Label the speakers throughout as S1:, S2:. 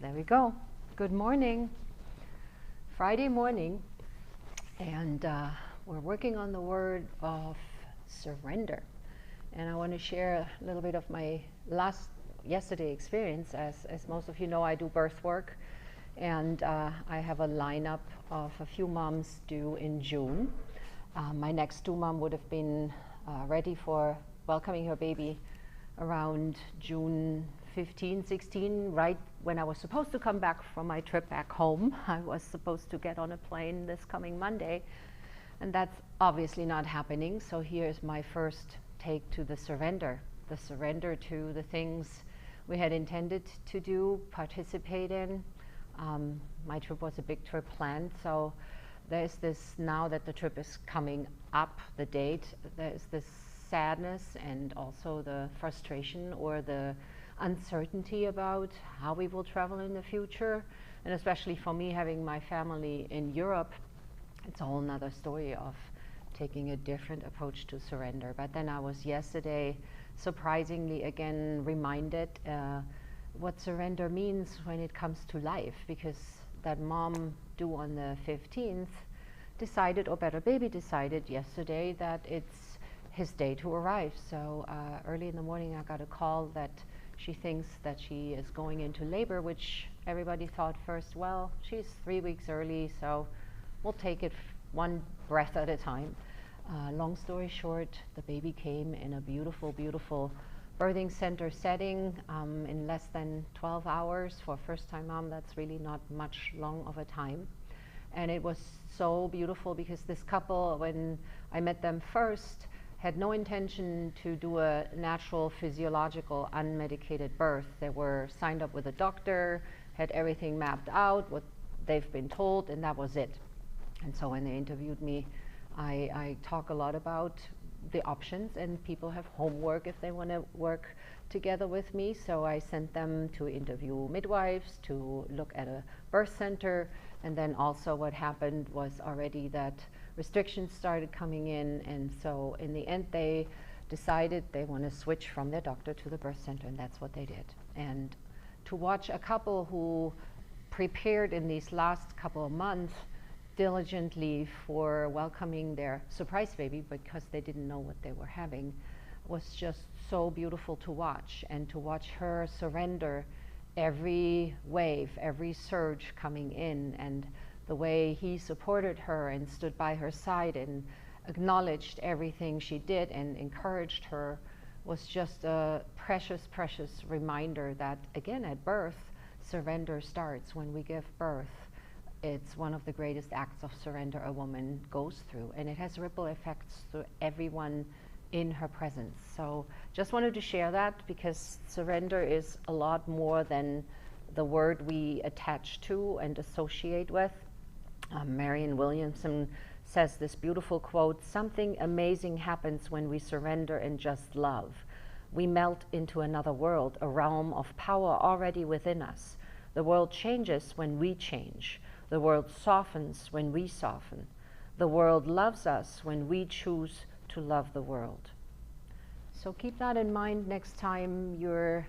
S1: There we go. Good morning. Friday morning, and we're working on the word of surrender. And I want to share a little bit of my yesterday experience. As most of you know, I do birth work, and I have a lineup of a few moms due in June. My next two mom would have been ready for welcoming her baby around June 15, 16, right when I was supposed to come back from my trip back home. I was supposed to get on a plane this coming Monday, and that's obviously not happening. So here's my first take to the surrender to the things we had intended to do, participate in. My trip was a big trip planned, so there's this, now that the trip is coming up, the date, there's this sadness and also the frustration or the uncertainty about how we will travel in the future. And especially for me, having my family in Europe, it's a whole nother story of taking a different approach to surrender. But then I was yesterday surprisingly again reminded what surrender means when it comes to life, because that mom due on the 15th decided, or better, baby decided yesterday that it's his day to arrive. So early in the morning I got a call that she thinks that she is going into labor, which everybody thought first, well, she's 3 weeks early, so we'll take it one breath at a time. Long story short, the baby came in a beautiful, beautiful birthing center setting in less than 12 hours. For a first-time mom, that's really not much long of a time. And it was so beautiful because this couple, when I met them first, had no intention to do a natural, physiological, unmedicated birth. They were signed up with a doctor, had everything mapped out, what they've been told, and that was it. And so when they interviewed me, I talk a lot about the options, and people have homework if they want to work together with me. So I sent them to interview midwives, to look at a birth center, and then also what happened was already that restrictions started coming in, and so in the end they decided they want to switch from their doctor to the birth center, and that's what they did. And to watch a couple who prepared in these last couple of months diligently for welcoming their surprise baby because they didn't know what they were having was just so beautiful to watch. And to watch her surrender every wave, every surge coming in, and the way he supported her and stood by her side and acknowledged everything she did and encouraged her was just a precious, precious reminder that, again, at birth, surrender starts. When we give birth, it's one of the greatest acts of surrender a woman goes through, and it has ripple effects to everyone in her presence. So just wanted to share that, because surrender is a lot more than the word we attach to and associate with. Marianne Williamson says this beautiful quote: "Something amazing happens when we surrender and just love. We melt into another world, a realm of power already within us. The world changes when we change. The world softens when we soften. The world loves us when we choose to love the world." So keep that in mind next time you're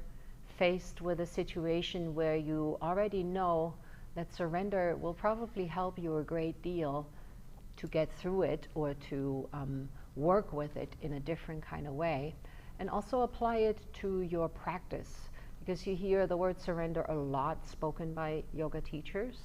S1: faced with a situation where you already know that surrender will probably help you a great deal to get through it, or to work with it in a different kind of way, and also apply it to your practice, because you hear the word surrender a lot spoken by yoga teachers.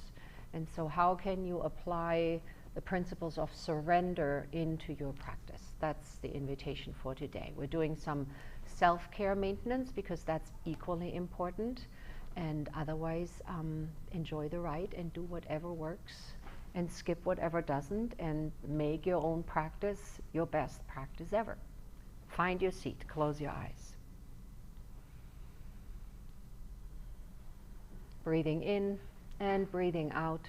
S1: And so how can you apply the principles of surrender into your practice? That's the invitation for today. We're doing some self-care maintenance because that's equally important. And otherwise, enjoy the ride and do whatever works and skip whatever doesn't, and make your own practice your best practice ever. Find your seat, close your eyes. Breathing in and breathing out.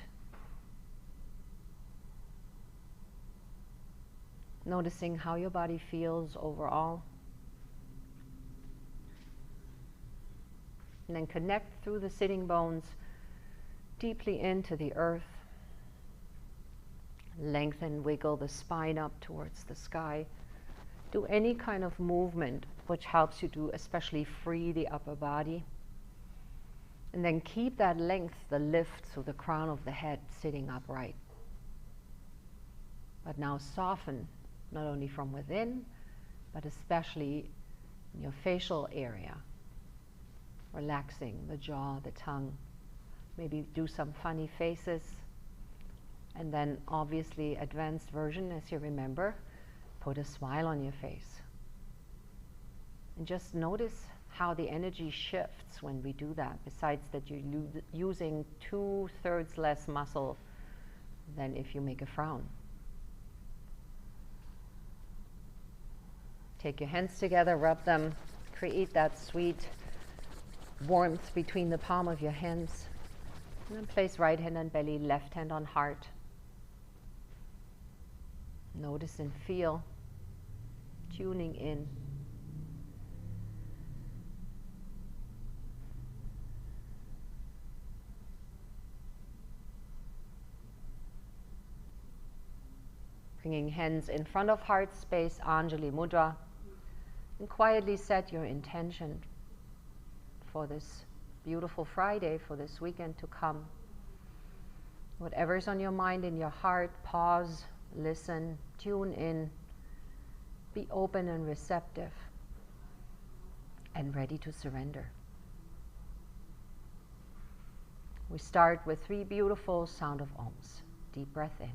S1: Noticing how your body feels overall. And then connect through the sitting bones deeply into the earth. Lengthen, wiggle the spine up towards the sky. Do any kind of movement which helps you to especially free the upper body. And then keep that length, the lift through the crown of the head, sitting upright. But now soften, not only from within, but especially in your facial area. Relaxing the jaw, the tongue. Maybe do some funny faces. And then obviously advanced version, as you remember, put a smile on your face. And just notice how the energy shifts when we do that, besides that you're using 2/3 less muscle than if you make a frown. Take your hands together, rub them, create that sweet warmth between the palm of your hands. And then place right hand on belly, left hand on heart. Notice and feel, tuning in. Bringing hands in front of heart space, Anjali Mudra, and quietly set your intention for this beautiful Friday, for this weekend to come. Whatever's on your mind, in your heart, pause, listen, tune in, be open and receptive, and ready to surrender. We start with 3 beautiful sound of Oms. Deep breath in.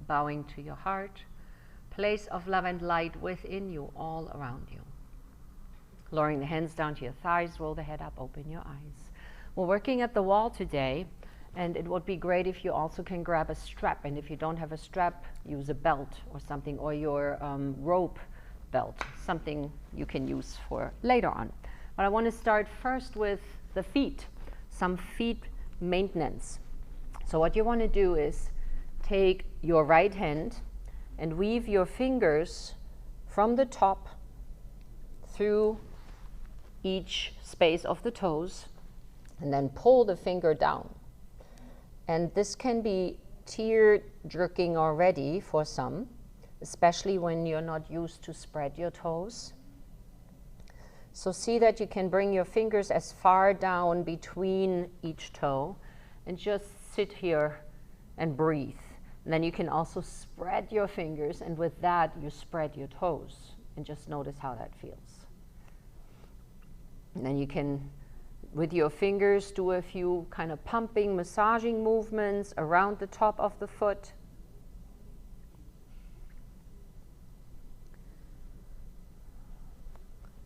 S1: Bowing to your heart, place of love and light within you, all around you. Lowering the hands down to your thighs, roll the head up, open your eyes. We're working at the wall today, and it would be great if you also can grab a strap, and if you don't have a strap, use a belt or something, or your rope belt, something you can use for later on. But I want to start first with the feet, some feet maintenance. So what you want to do is take your right hand and weave your fingers from the top through each space of the toes, and then pull the finger down. And this can be tear-jerking already for some, especially when you're not used to spread your toes. So see that you can bring your fingers as far down between each toe and just sit here and breathe. And then you can also spread your fingers, and with that you spread your toes, and just notice how that feels. And then you can, with your fingers, do a few kind of pumping, massaging movements around the top of the foot.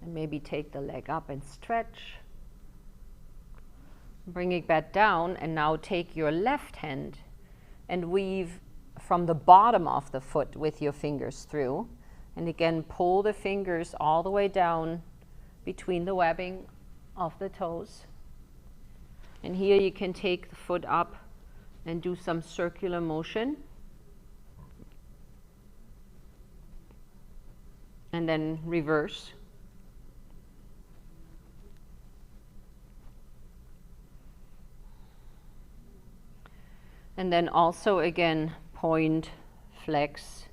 S1: And maybe take the leg up and stretch. Bring it back down, and now take your left hand and weave from the bottom of the foot with your fingers through. And again, pull the fingers all the way down between the webbing of the toes. And here you can take the foot up and do some circular motion. And then reverse. And then also again, point, flex.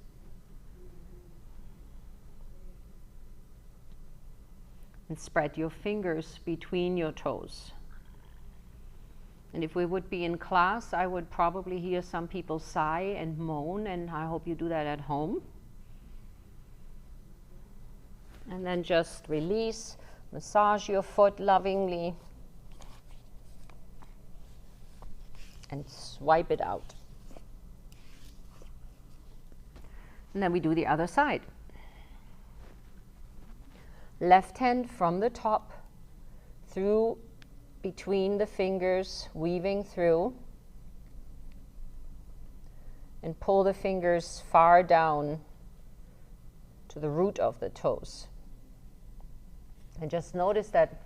S1: And spread your fingers between your toes. And if we would be in class, I would probably hear some people sigh and moan, and I hope you do that at home. And then just release, massage your foot lovingly, and swipe it out. And then we do the other side. Left hand from the top, through between the fingers, weaving through, and pull the fingers far down to the root of the toes. And just notice that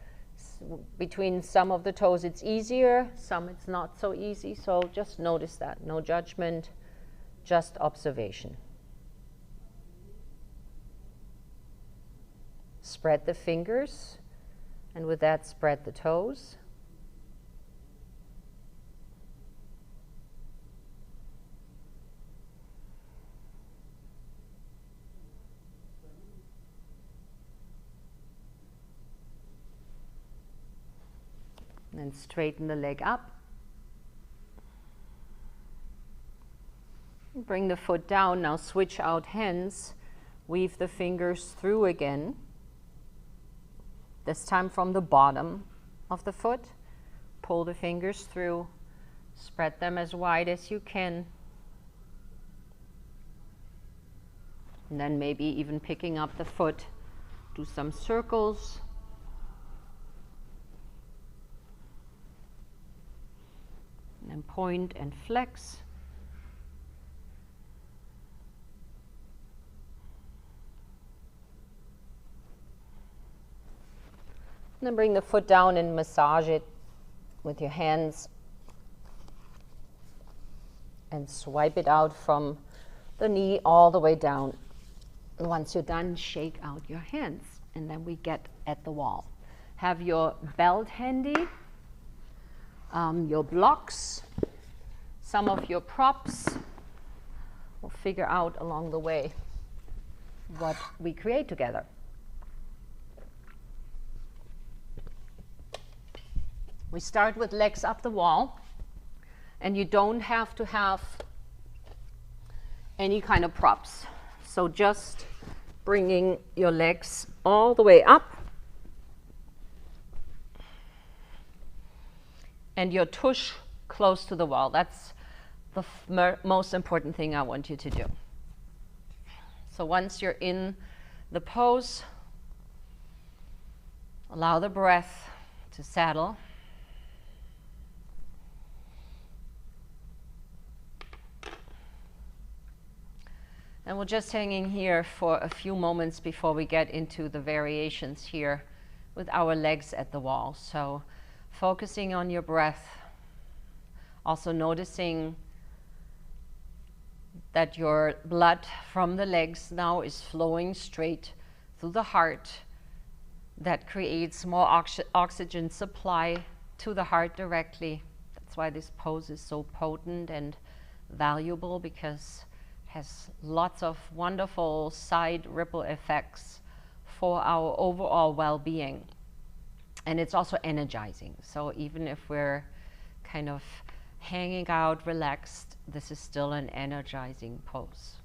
S1: between some of the toes it's easier, some it's not so easy. So just notice that. No judgment, just observation. Spread the fingers, and with that spread the toes. And then straighten the leg up. Bring the foot down. Now switch out hands. Weave the fingers through again. This time from the bottom of the foot. Pull the fingers through. Spread them as wide as you can. And then maybe even picking up the foot. Do some circles. And then point and flex. And then bring the foot down and massage it with your hands. And swipe it out from the knee all the way down. And once you're done, shake out your hands. And then we get at the wall. Have your belt handy. Your blocks, some of your props. We'll figure out along the way what we create together. We start with legs up the wall, and you don't have to have any kind of props. So just bringing your legs all the way up. And your tush close to the wall. That's the most important thing I want you to do. So once you're in the pose, allow the breath to settle. And we're just hanging here for a few moments before we get into the variations here with our legs at the wall. So focusing on your breath, also noticing that your blood from the legs now is flowing straight through the heart. That creates more oxygen supply to the heart directly. That's why this pose is so potent and valuable, because it has lots of wonderful side ripple effects for our overall well-being. And it's also energizing. So even if we're kind of hanging out, relaxed, this is still an energizing pose.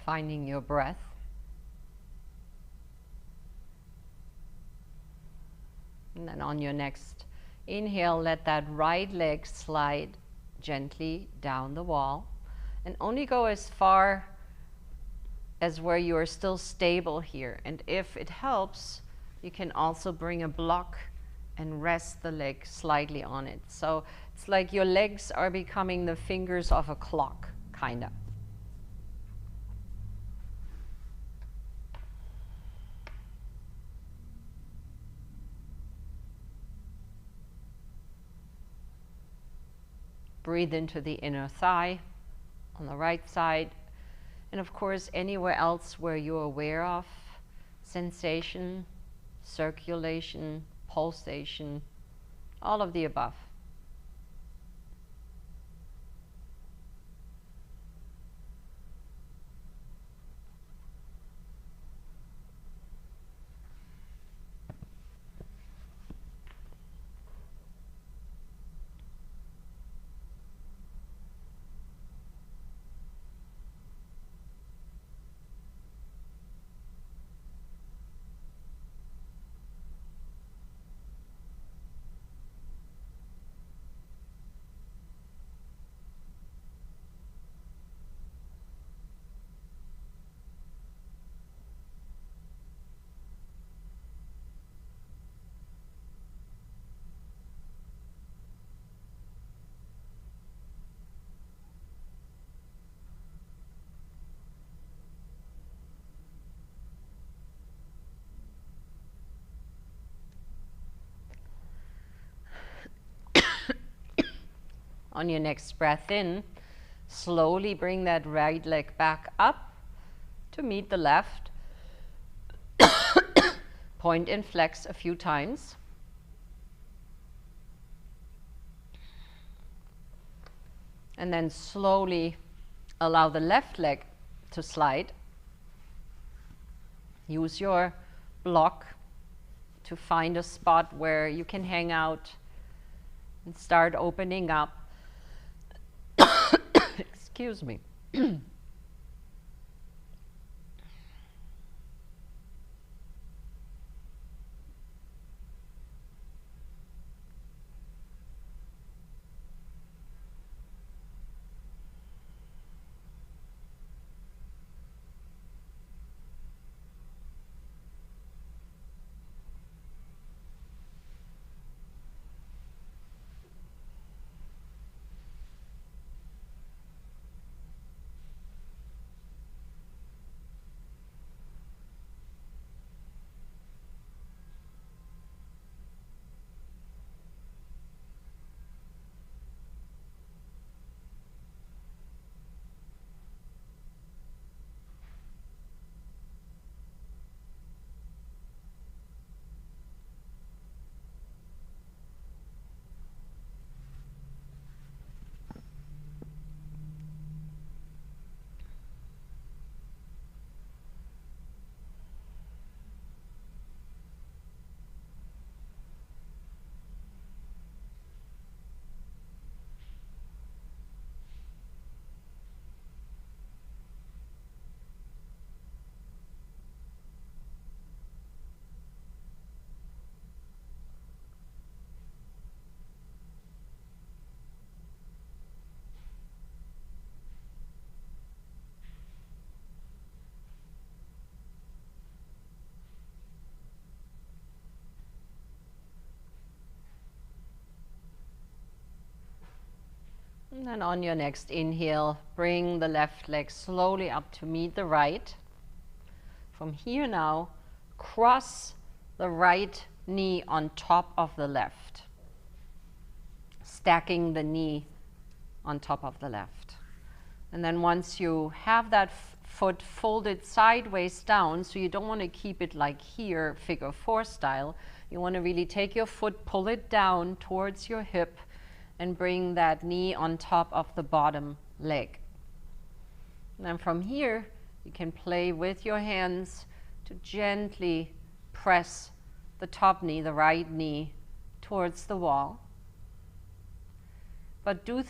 S1: Finding your breath. And then on your next inhale, let that right leg slide gently down the wall, and only go as far as where you are still stable here. And if it helps, you can also bring a block and rest the leg slightly on it. So it's like your legs are becoming the fingers of a clock, kind of. Breathe into the inner thigh on the right side. And of course, anywhere else where you're aware of sensation, circulation, pulsation, all of the above. On your next breath in, slowly bring that right leg back up to meet the left. Point and flex a few times. And then slowly allow the left leg to slide. Use your block to find a spot where you can hang out and start opening up. Excuse me. And then on your next inhale, bring the left leg slowly up to meet the right. From here now, cross the right knee on top of the left, stacking the knee on top of the left. And then once you have that foot folded sideways down, so you don't want to keep it like here, figure four style, you want to really take your foot, pull it down towards your hip, and bring that knee on top of the bottom leg. And then from here, you can play with your hands to gently press the top knee, the right knee, towards the wall. But do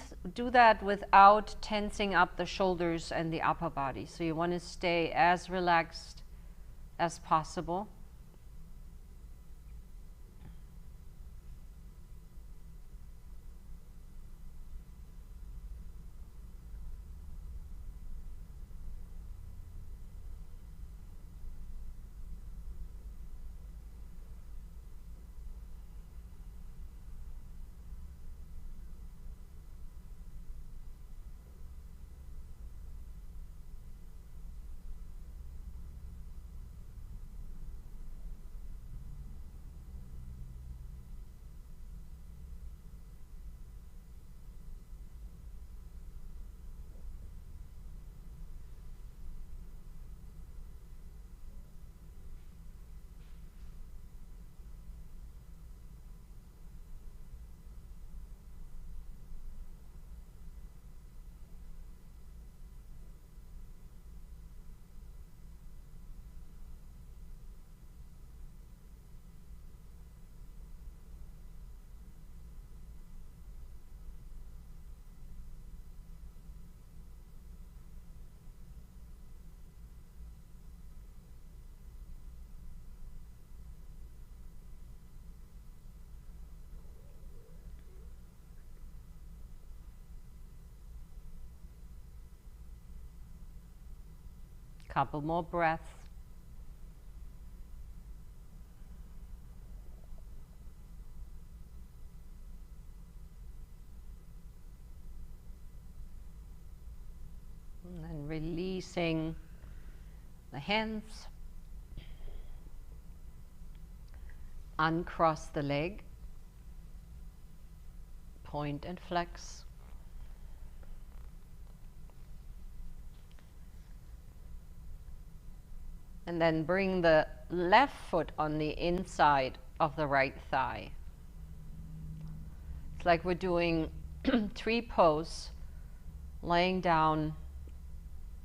S1: that without tensing up the shoulders and the upper body. So you want to stay as relaxed as possible. Couple more breaths. And then releasing the hands. Uncross the leg. Point and flex. And then bring the left foot on the inside of the right thigh. It's like we're doing tree pose, laying down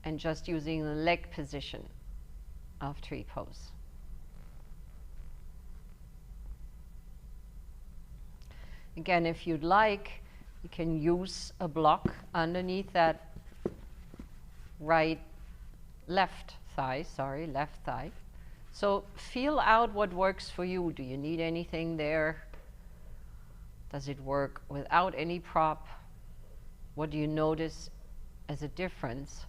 S1: and just using the leg position of tree pose. Again, if you'd like, you can use a block underneath that left thigh. So feel out what works for you. Do you need anything there? Does it work without any prop? What do you notice as a difference?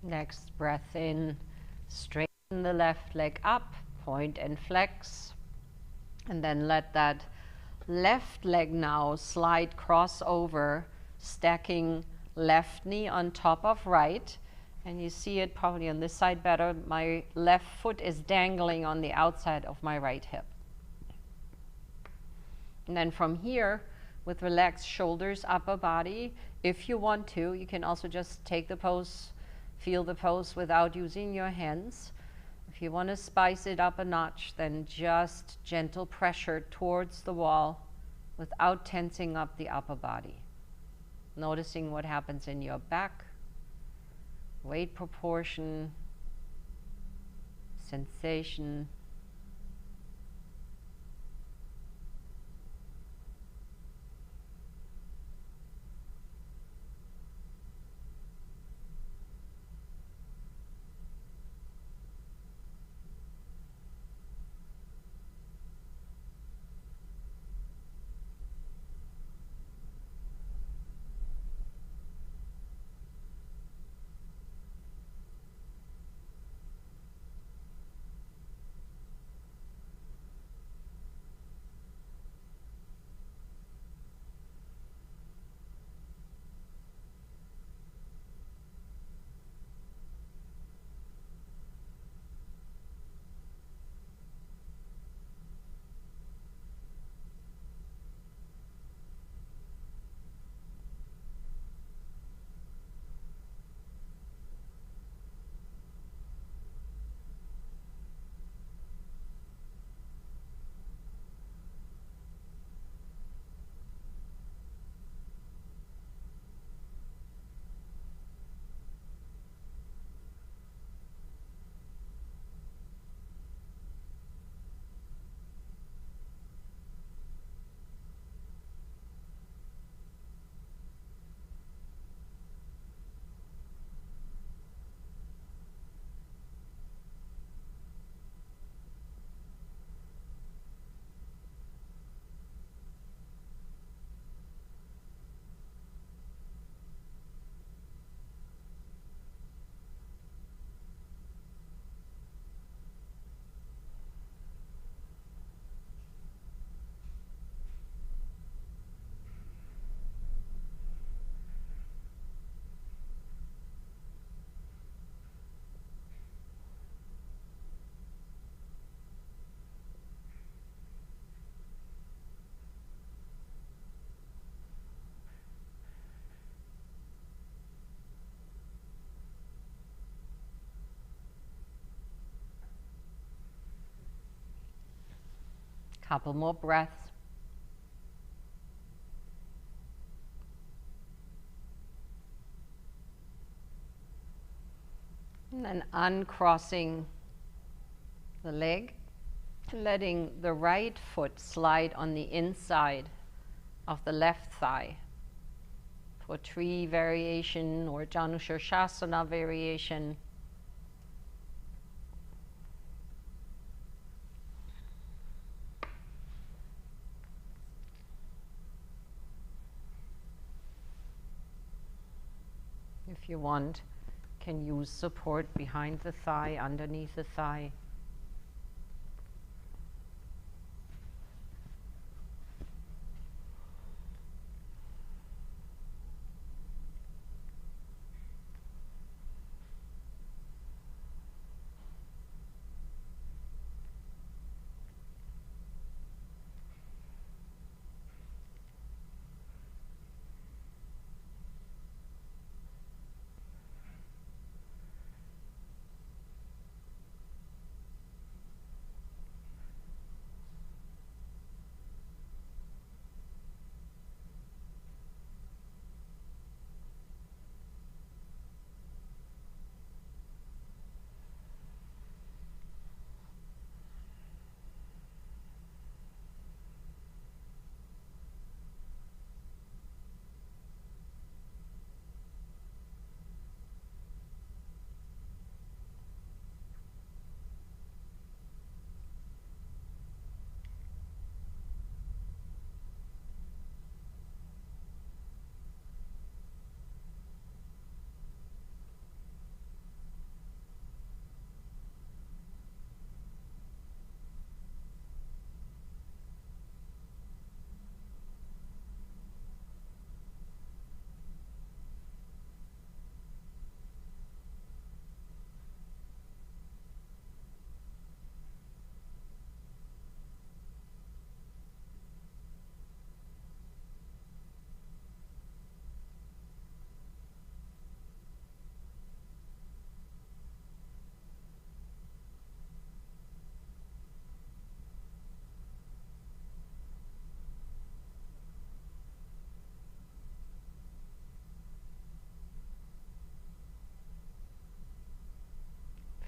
S1: Next breath in, straighten the left leg up, point and flex. And then let that left leg now slide crossover, stacking left knee on top of right. And you see it probably on this side better. My left foot is dangling on the outside of my right hip. And then from here, with relaxed shoulders, upper body, if you want to, you can also just take the pose, feel the pose without using your hands. If you want to spice it up a notch, then just gentle pressure towards the wall without tensing up the upper body. Noticing what happens in your back, weight proportion, sensation. Couple more breaths. And then uncrossing the leg, letting the right foot slide on the inside of the left thigh for tree variation or Janushirshasana variation. If you want, can use support behind the thigh, underneath the thigh.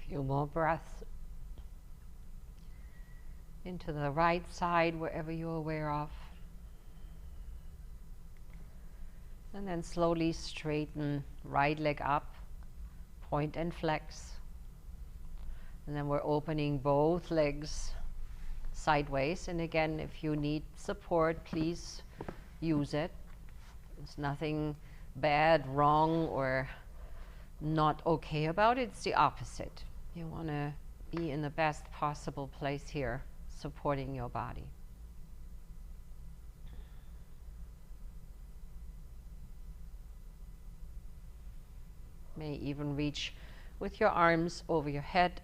S1: Few more breaths into the right side, wherever you're aware of. And then slowly straighten right leg up, point and flex. And then we're opening both legs sideways. And again, if you need support, please use it. There's nothing bad, wrong, or not okay about it. It's the opposite. You want to be in the best possible place here, supporting your body. May even reach with your arms over your head.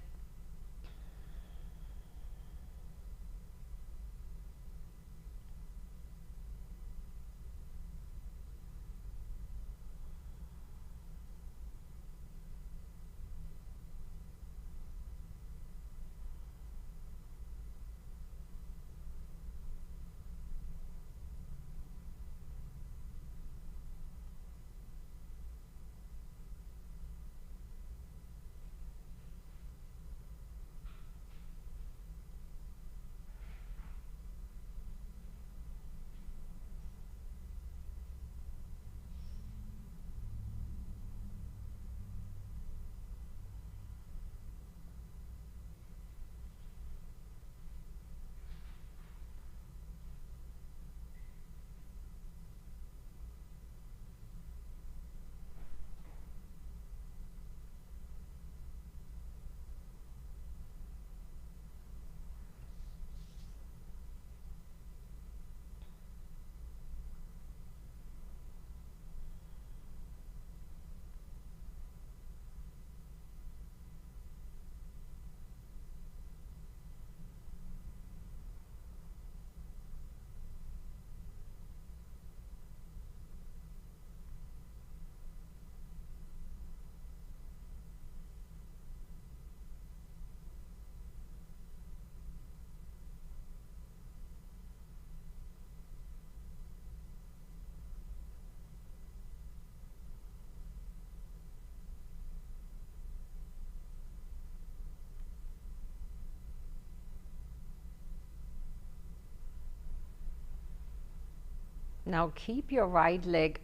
S1: Now keep your right leg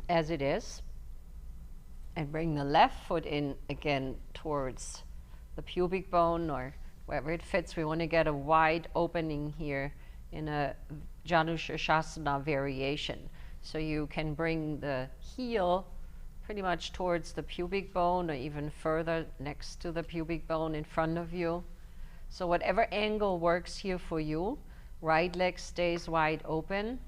S1: as it is and bring the left foot in again towards the pubic bone or wherever it fits. We want to get a wide opening here in a Janushirshasana variation. So you can bring the heel pretty much towards the pubic bone or even further next to the pubic bone in front of you. So whatever angle works here for you, right leg stays wide open.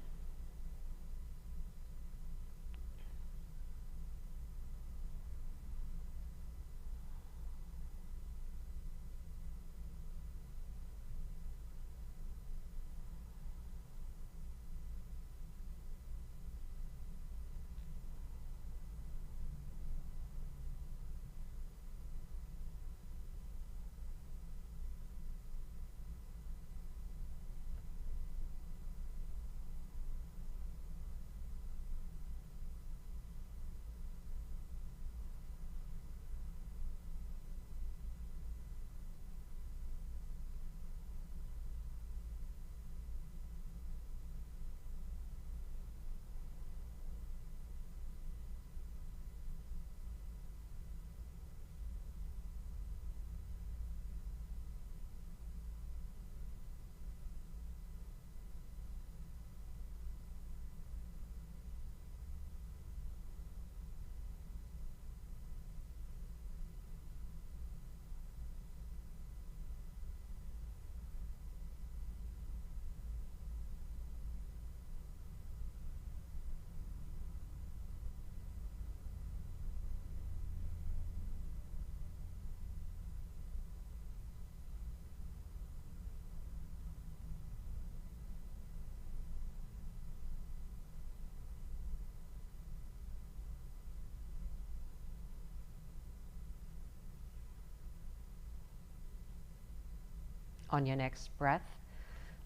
S1: On your next breath,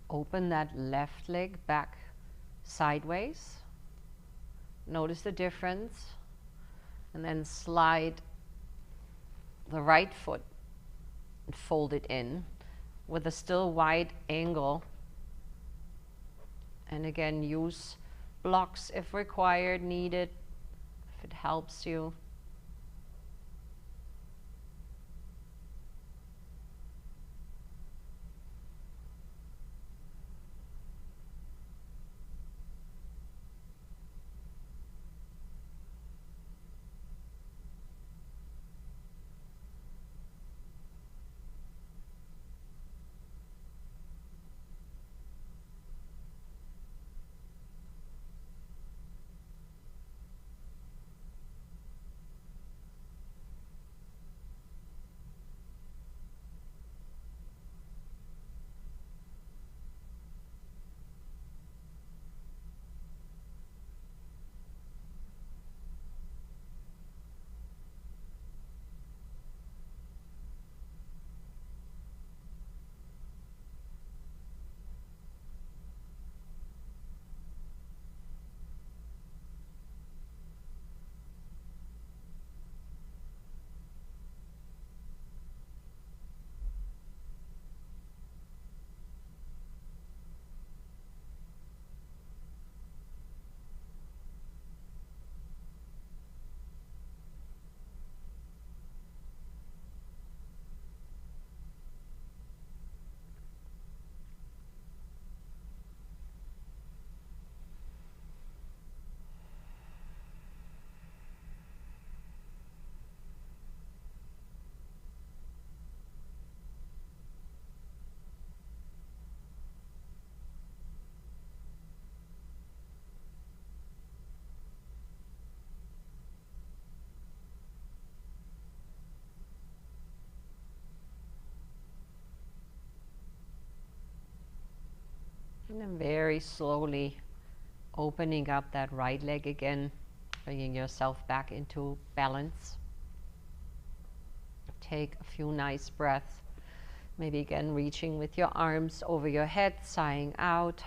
S1: open that left leg back sideways. Notice the difference. And then slide the right foot and fold it in with a still wide angle. And again, use blocks if required, needed, if it helps you. And then very slowly opening up that right leg again, bringing yourself back into balance. Take a few nice breaths. Maybe again reaching with your arms over your head, sighing out.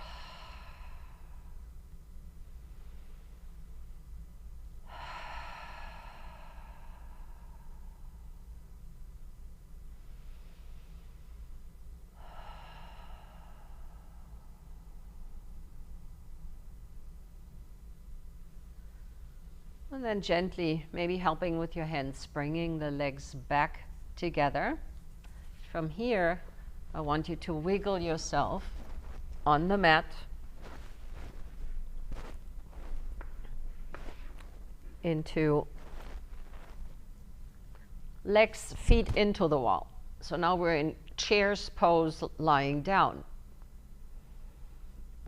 S1: And then gently, maybe helping with your hands, bringing the legs back together. From here, I want you to wiggle yourself on the mat into legs, feet into the wall. So now we're in chair's pose, lying down.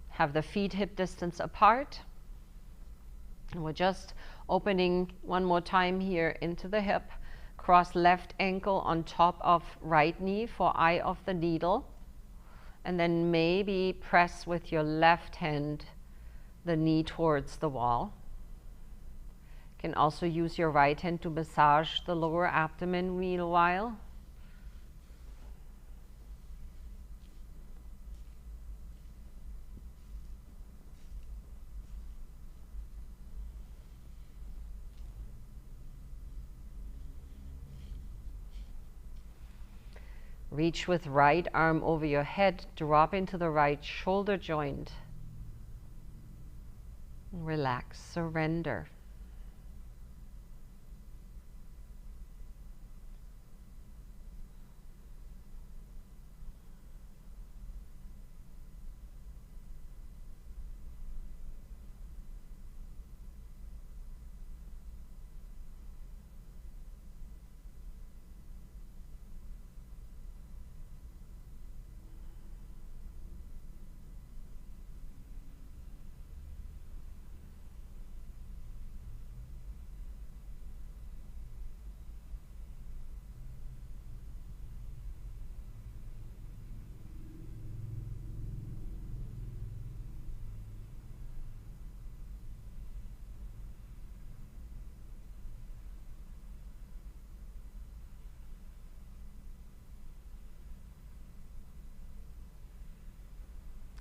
S1: Have the feet hip distance apart. And we're just opening one more time here into the hip. Cross left ankle on top of right knee for eye of the needle. And then maybe press with your left hand the knee towards the wall. You can also use your right hand to massage the lower abdomen meanwhile. Reach with right arm over your head, drop into the right shoulder joint. Relax, surrender.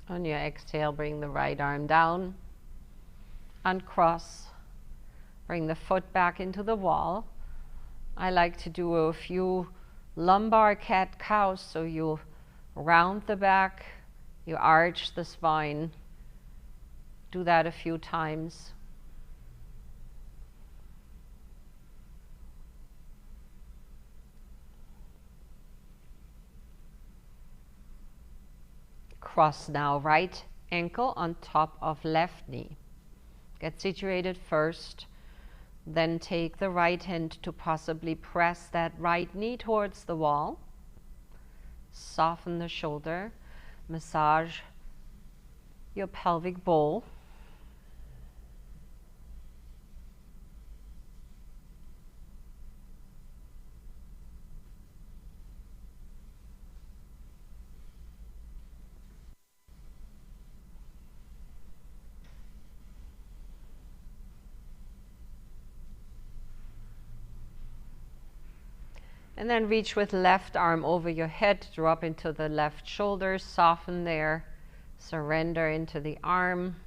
S1: On your exhale, bring the right arm down, uncross, bring the foot back into the wall. I like to do a few lumbar cat-cows, so you round the back, you arch the spine. Do that a few times. Cross now, right ankle on top of left knee. Get situated first, then take the right hand to possibly press that right knee towards the wall. Soften the shoulder, massage your pelvic bowl. And then reach with left arm over your head, drop into the left shoulder, soften there, surrender into the arm.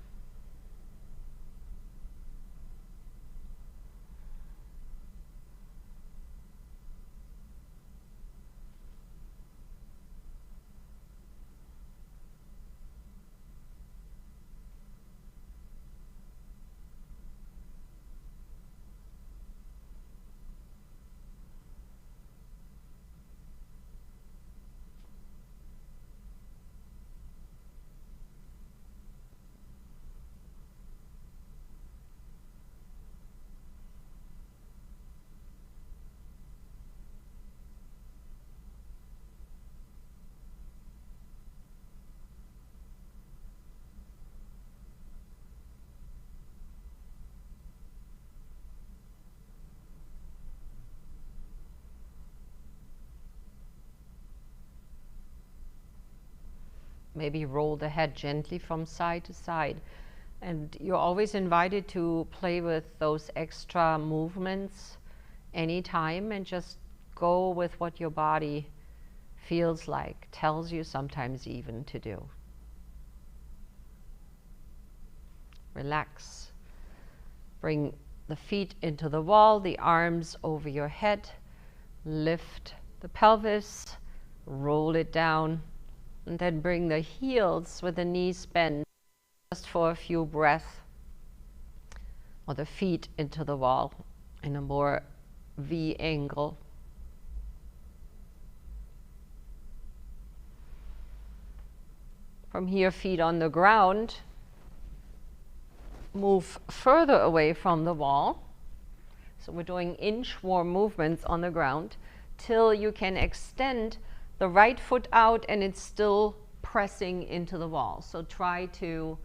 S1: Maybe roll the head gently from side to side. And you're always invited to play with those extra movements anytime and just go with what your body feels like, tells you sometimes even to do. Relax. Bring the feet into the wall, the arms over your head. Lift the pelvis, roll it down, and then bring the heels with the knees bent just for a few breaths. or the feet into the wall in a more V angle. From here, feet on the ground. Move further away from the wall. So we're doing inchworm movements on the ground till you can extend the right foot out and it's still pressing into the wall. So try to,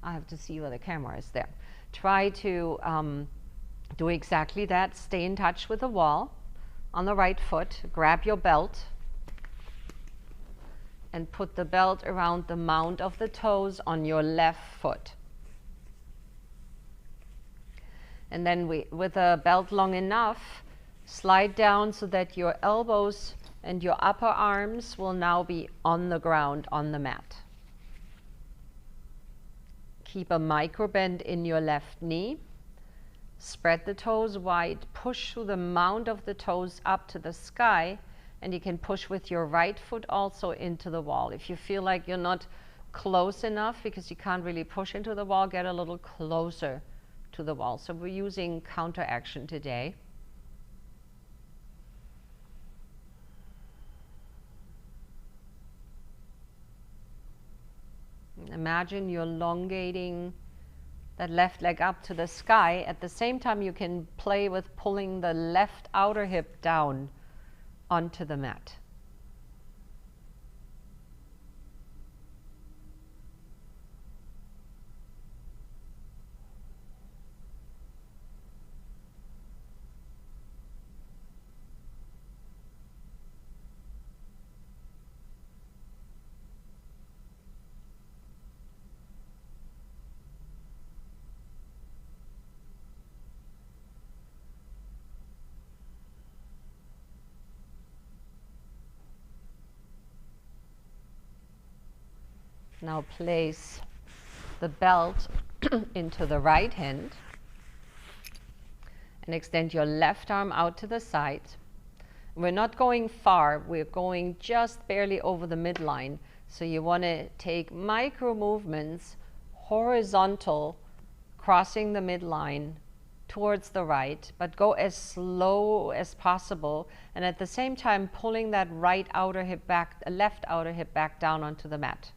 S1: I have to see where the camera is there. Try to do exactly that. Stay in touch with the wall on the right foot. Grab your belt and put the belt around the mount of the toes on your left foot. And then with a belt long enough, slide down so that your elbows and your upper arms will now be on the ground, on the mat. Keep a micro bend in your left knee. Spread the toes wide, push through the mount of the toes up to the sky, and you can push with your right foot also into the wall. If you feel like you're not close enough because you can't really push into the wall, get a little closer to the wall. So we're using counteraction today. Imagine you're elongating that left leg up to the sky. At the same time, you can play with pulling the left outer hip down onto the mat. Now place the belt into the right hand and extend your left arm out to the side. We're not going far, we're going just barely over the midline. So you want to take micro movements, horizontal, crossing the midline towards the right, but go as slow as possible, and at the same time pulling that right outer hip back, left outer hip back down onto the mat.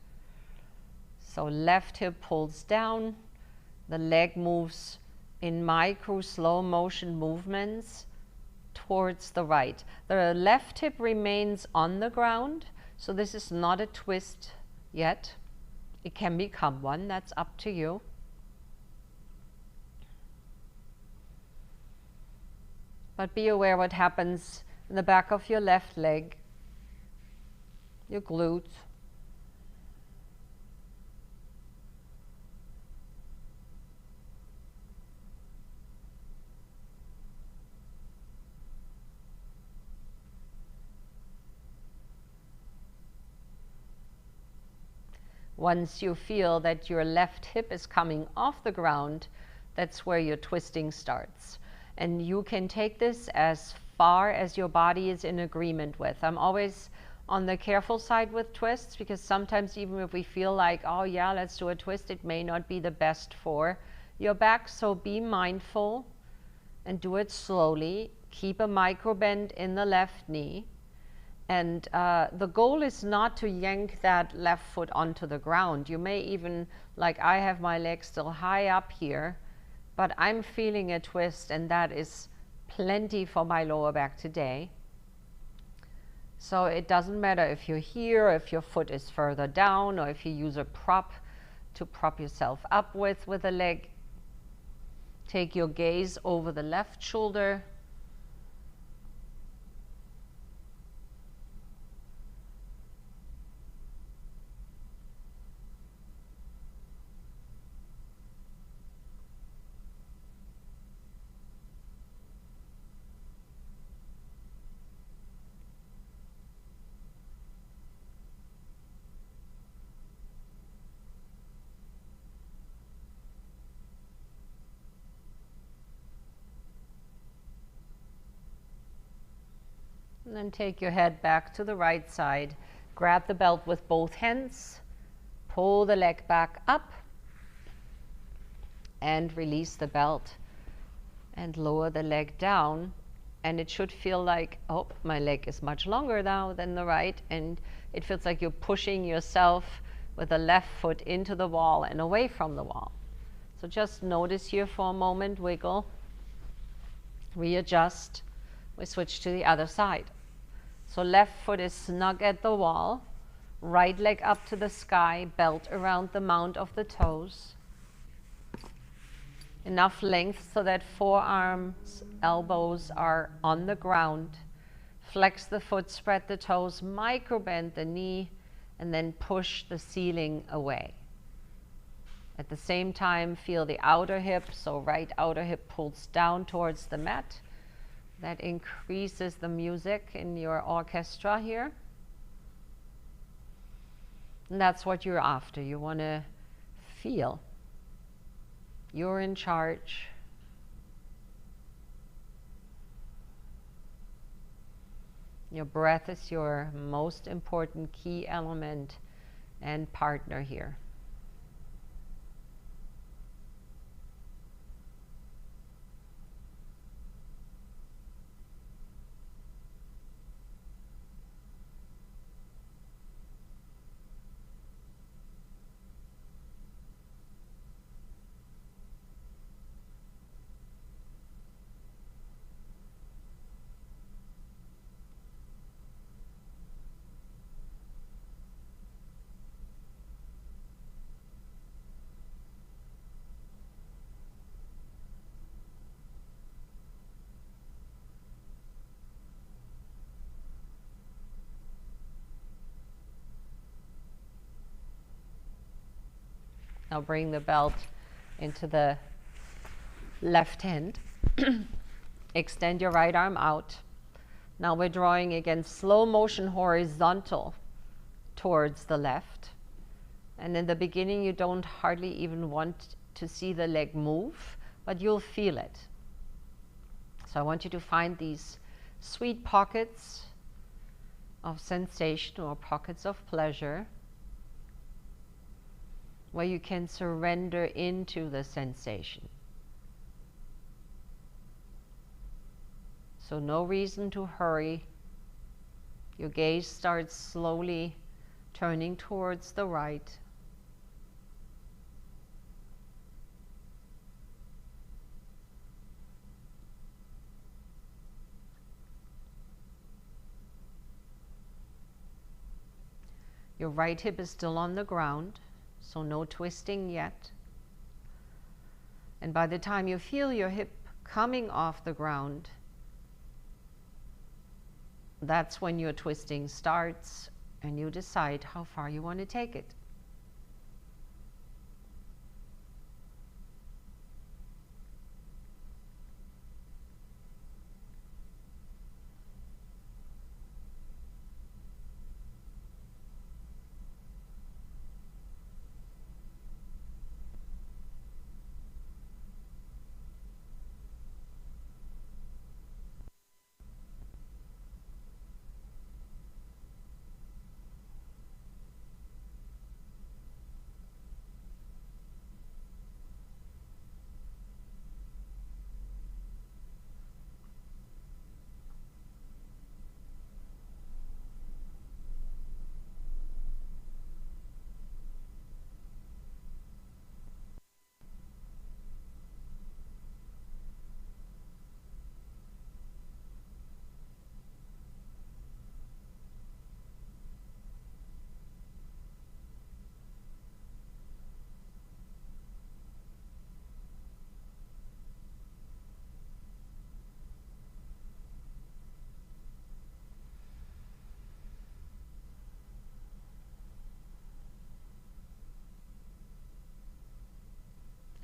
S1: So left hip pulls down, the leg moves in micro slow motion movements towards the right. The left hip remains on the ground, so this is not a twist yet. It can become one, that's up to you. But be aware what happens in the back of your left leg, your glutes. Once you feel that your left hip is coming off the ground, that's where your twisting starts. And you can take this as far as your body is in agreement with. I'm always on the careful side with twists, because sometimes even if we feel like, oh yeah, let's do a twist, it may not be the best for your back. So be mindful and do it slowly. Keep a micro bend in the left knee. And the goal is not to yank that left foot onto the ground. You may even, like I have my leg still high up here, but I'm feeling a twist, and that is plenty for my lower back today. So it doesn't matter if you're here, or if your foot is further down, or if you use a prop to prop yourself up with a leg. Take your gaze over the left shoulder. And then take your head back to the right side. Grab the belt with both hands. Pull the leg back up. And release the belt. And lower the leg down, and it should feel like, oh, my leg is much longer now than the right, and it feels like you're pushing yourself with the left foot into the wall and away from the wall. So just notice here for a moment, wiggle, readjust. We switch to the other side. So left foot is snug at the wall, right leg up to the sky, belt around the mount of the toes. Enough length so that forearms, elbows are on the ground. Flex the foot, spread the toes, micro bend the knee, and then push the ceiling away. At the same time, feel the outer hip, so right outer hip pulls down towards the mat. That increases the music in your orchestra here. And that's what you're after. You want to feel. You're in charge. Your breath is your most important key element and partner here. Now bring the belt into the left hand. Extend your right arm out. Now we're drawing again slow motion horizontal towards the left. And in the beginning you don't hardly even want to see the leg move, but you'll feel it. So I want you to find these sweet pockets of sensation or pockets of pleasure where you can surrender into the sensation. So no reason to hurry. Your gaze starts slowly turning towards the right. Your right hip is still on the ground, so no twisting yet. And by the time you feel your hip coming off the ground, that's when your twisting starts and you decide how far you want to take it.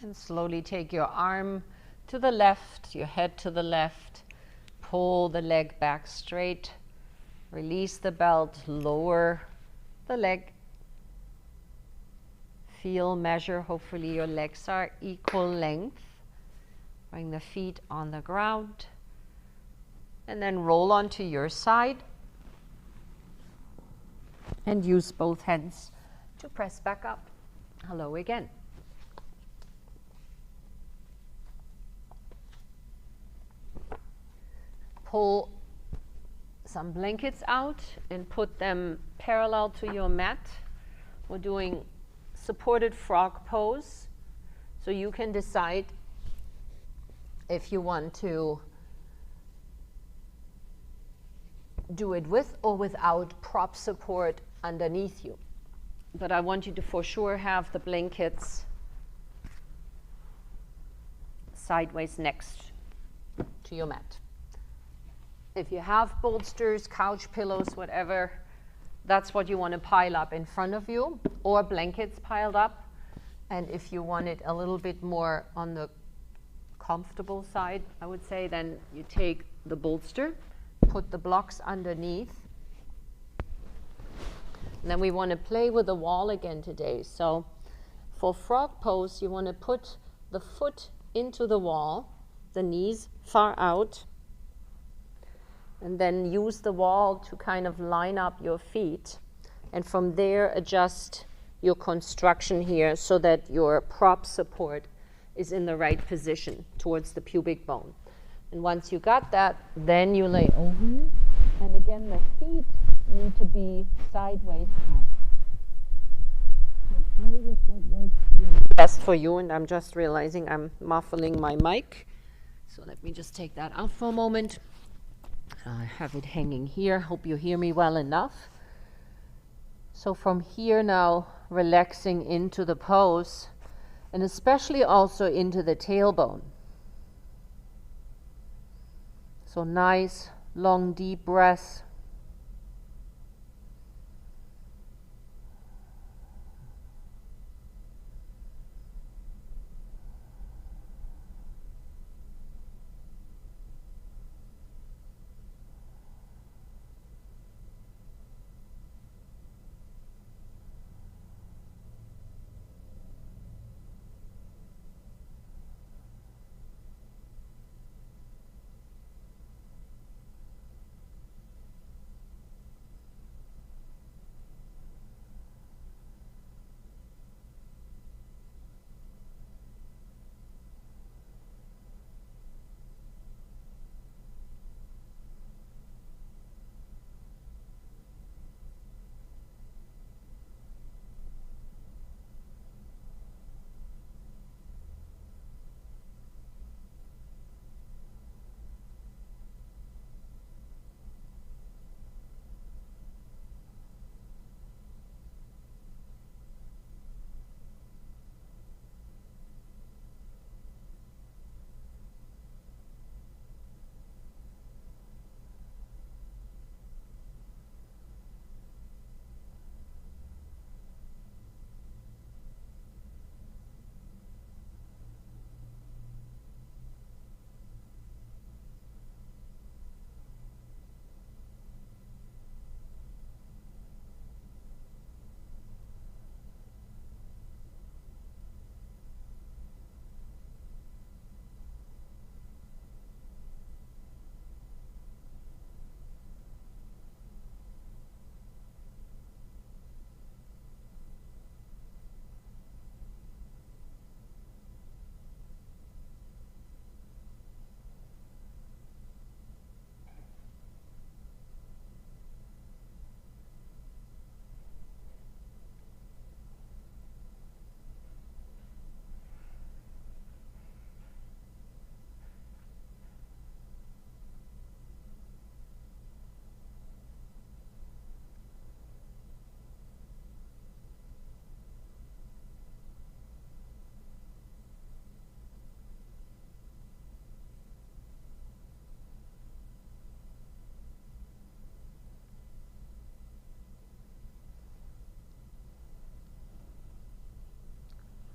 S1: And slowly take your arm to the left, your head to the left. Pull the leg back straight. Release the belt, lower the leg. Feel, measure, hopefully your legs are equal length. Bring the feet on the ground. And then roll onto your side. And use both hands to press back up. Hello again. pull some blankets out and put them parallel to your mat. We're doing supported frog pose. So you can decide if you want to do it with or without prop support underneath you. But I want you to for sure have the blankets sideways next to your mat. If you have bolsters, couch pillows, whatever, that's what you want to pile up in front of you, or blankets piled up. And if you want it a little bit more on the comfortable side, I would say, then you take the bolster, put the blocks underneath. And then we want to play with the wall again today. So for frog pose, you want to put the foot into the wall, the knees far out, and then use the wall to kind of line up your feet. And from there, adjust your construction here so that your prop support is in the right position towards the pubic bone. And once you got that, then you lay over it. And again, the feet need to be sideways up. So play with what works best for you. And I'm just realizing I'm muffling my mic. So let me just take that out for a moment. I have it hanging here. Hope you hear me well enough. So from here now, relaxing into the pose, and especially also into the tailbone. So nice, long, deep breaths.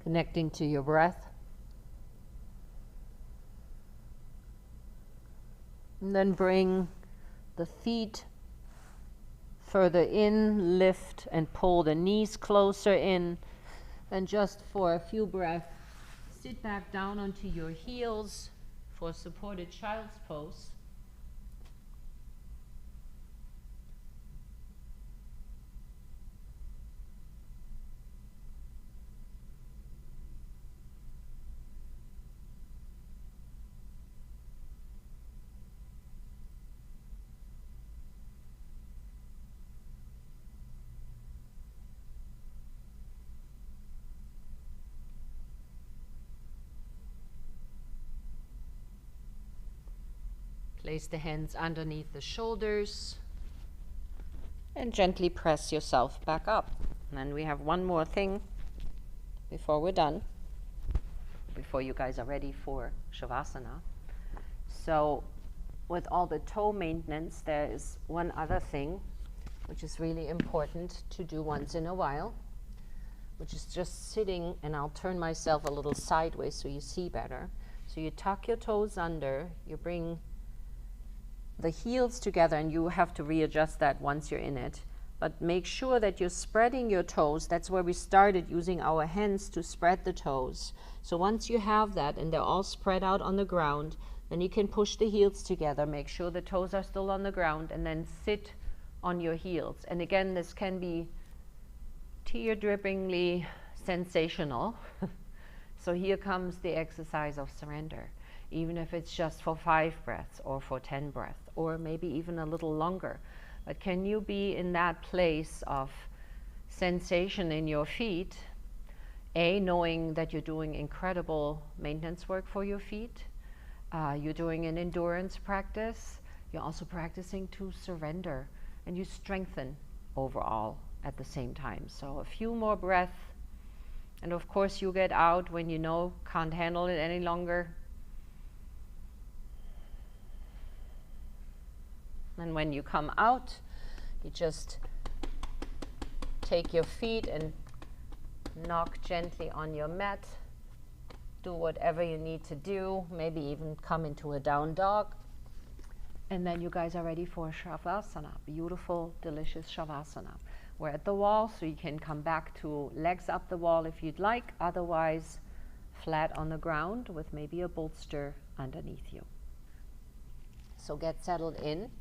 S1: Connecting to your breath. And then bring the feet further in, lift and pull the knees closer in. And just for a few breaths, sit back down onto your heels for supported child's pose. Place the hands underneath the shoulders and gently press yourself back up. And then we have one more thing before we're done, before you guys are ready for Shavasana. So with all the toe maintenance, there is one other thing which is really important to do once in a while, which is just sitting, and I'll turn myself a little sideways so you see better. So you tuck your toes under, you bring the heels together, and you have to readjust that once you're in it. But make sure that you're spreading your toes. That's where we started, using our hands to spread the toes. So once you have that and they're all spread out on the ground, then you can push the heels together. Make sure the toes are still on the ground, and then sit on your heels. And again, this can be tear-drippingly sensational. So here comes the exercise of surrender. Even if it's just for 5 breaths or for 10 breaths, or maybe even a little longer. But can you be in that place of sensation in your feet, knowing that you're doing incredible maintenance work for your feet, you're doing an endurance practice, you're also practicing to surrender, and you strengthen overall at the same time. So a few more breaths, and of course you get out when you know can't handle it any longer. And when you come out, you just take your feet and knock gently on your mat. Do whatever you need to do, maybe even come into a down dog. And then you guys are ready for Shavasana, beautiful, delicious Shavasana. We're at the wall, so you can come back to legs up the wall if you'd like, otherwise flat on the ground with maybe a bolster underneath you. So get settled in.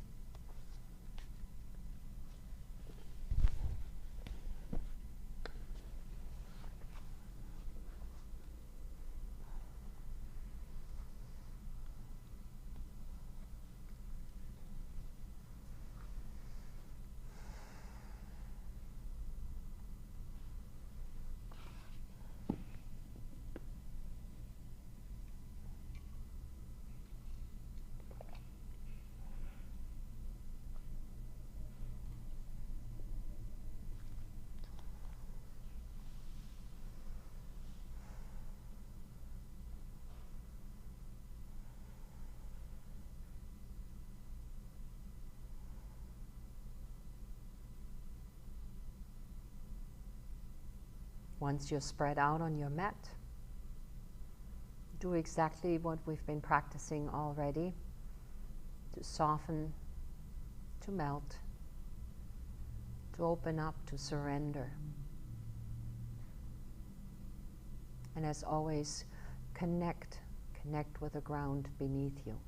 S1: Once you're spread out on your mat, do exactly what we've been practicing already, to soften, to melt, to open up, to surrender. And as always, connect with the ground beneath you.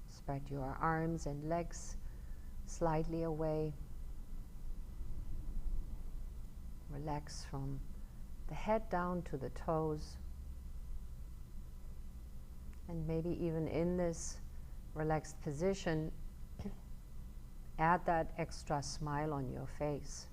S1: Spread your arms and legs slightly away. Relax from the head down to the toes. And maybe even in this relaxed position, add that extra smile on your face.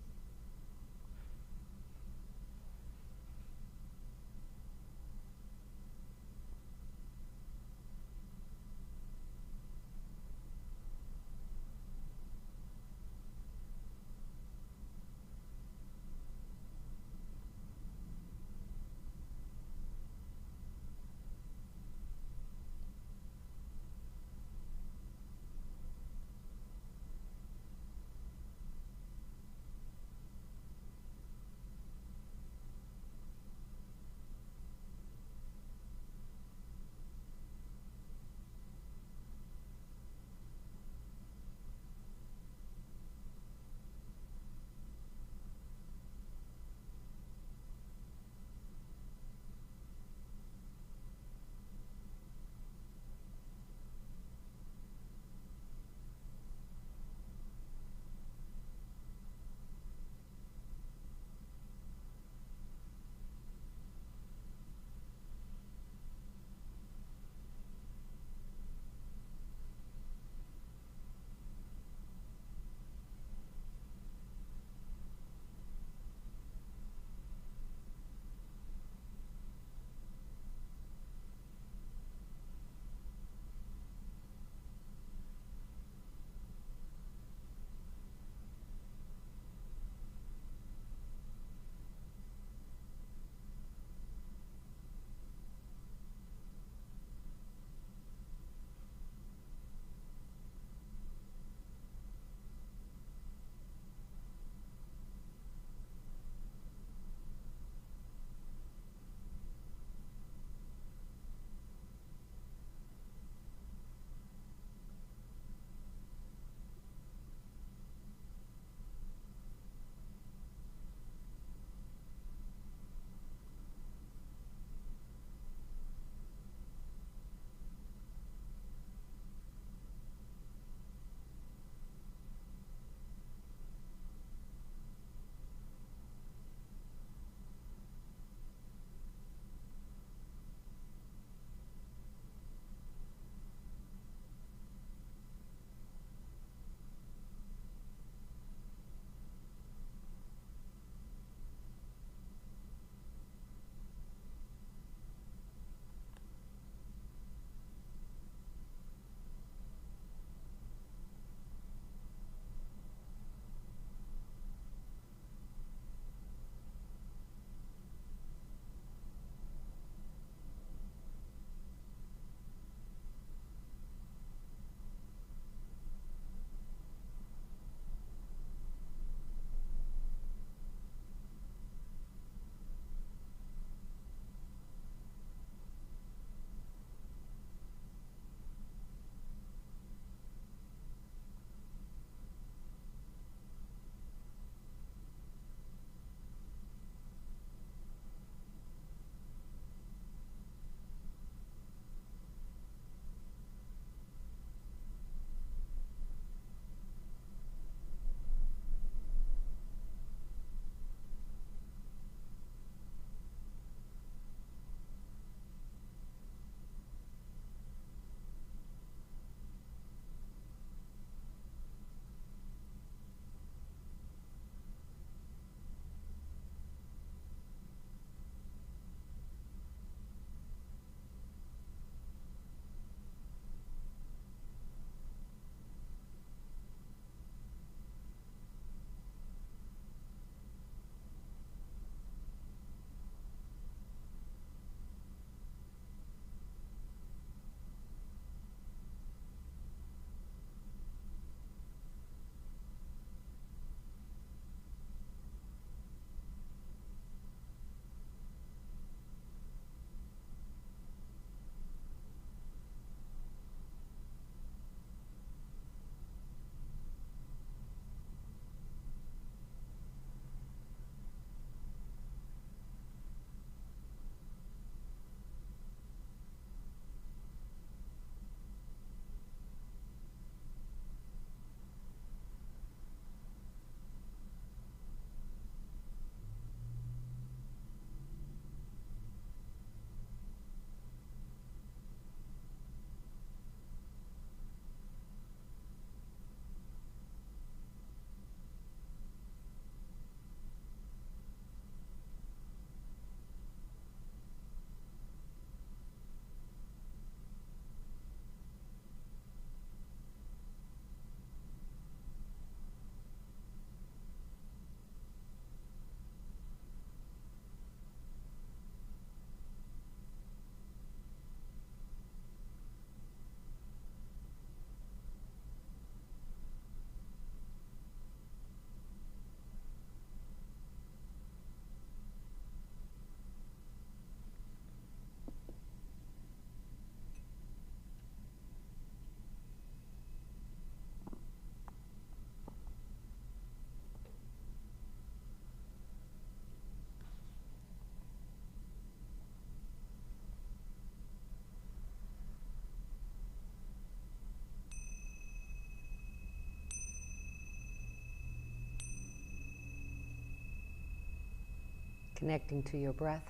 S1: Connecting to your breath.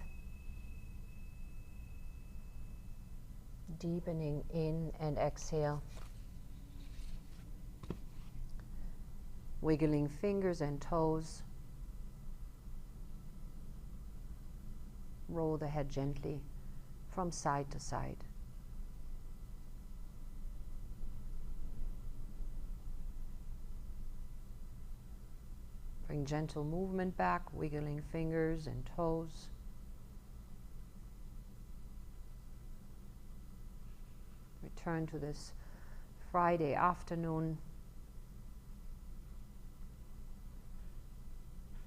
S1: Deepening in and exhale. Wiggling fingers and toes. Roll the head gently from side to side. Bring gentle movement back, wiggling fingers and toes. Return to this Friday afternoon.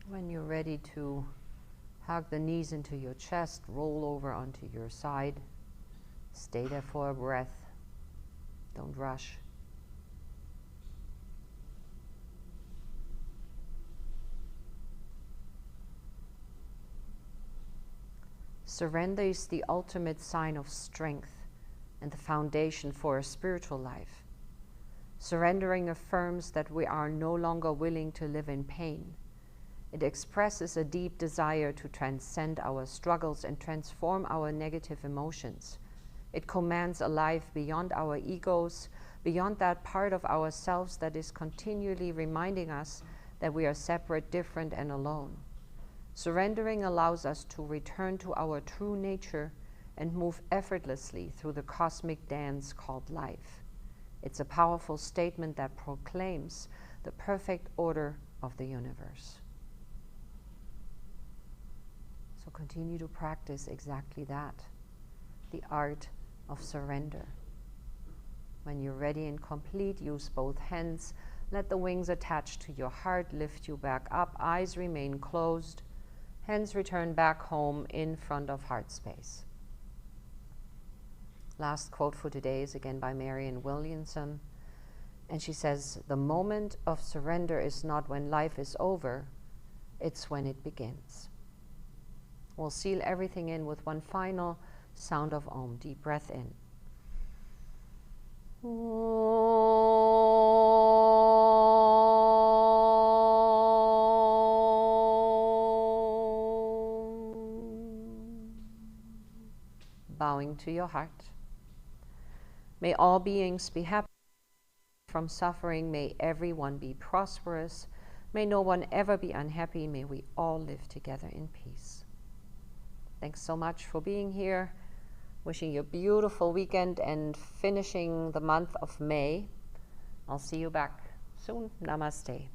S1: When you're ready to hug the knees into your chest, roll over onto your side. Stay there for a breath. Don't rush. Surrender is the ultimate sign of strength and the foundation for a spiritual life. Surrendering affirms that we are no longer willing to live in pain. It expresses a deep desire to transcend our struggles and transform our negative emotions. It commands a life beyond our egos, beyond that part of ourselves that is continually reminding us that we are separate, different, and alone. Surrendering allows us to return to our true nature and move effortlessly through the cosmic dance called life. It's a powerful statement that proclaims the perfect order of the universe. So continue to practice exactly that, the art of surrender. When you're ready and complete, use both hands. Let the wings attach to your heart, lift you back up, eyes remain closed, hands return back home in front of heart space. Last quote for today is again by Marianne Williamson, and she says, "The moment of surrender is not when life is over, it's when it begins." We'll seal everything in with one final sound of Om. Deep breath in. Bowing to your heart. May all beings be happy from suffering. May everyone be prosperous. May no one ever be unhappy. May we all live together in peace. Thanks so much for being here. Wishing you a beautiful weekend and finishing the month of May. I'll see you back soon. Namaste.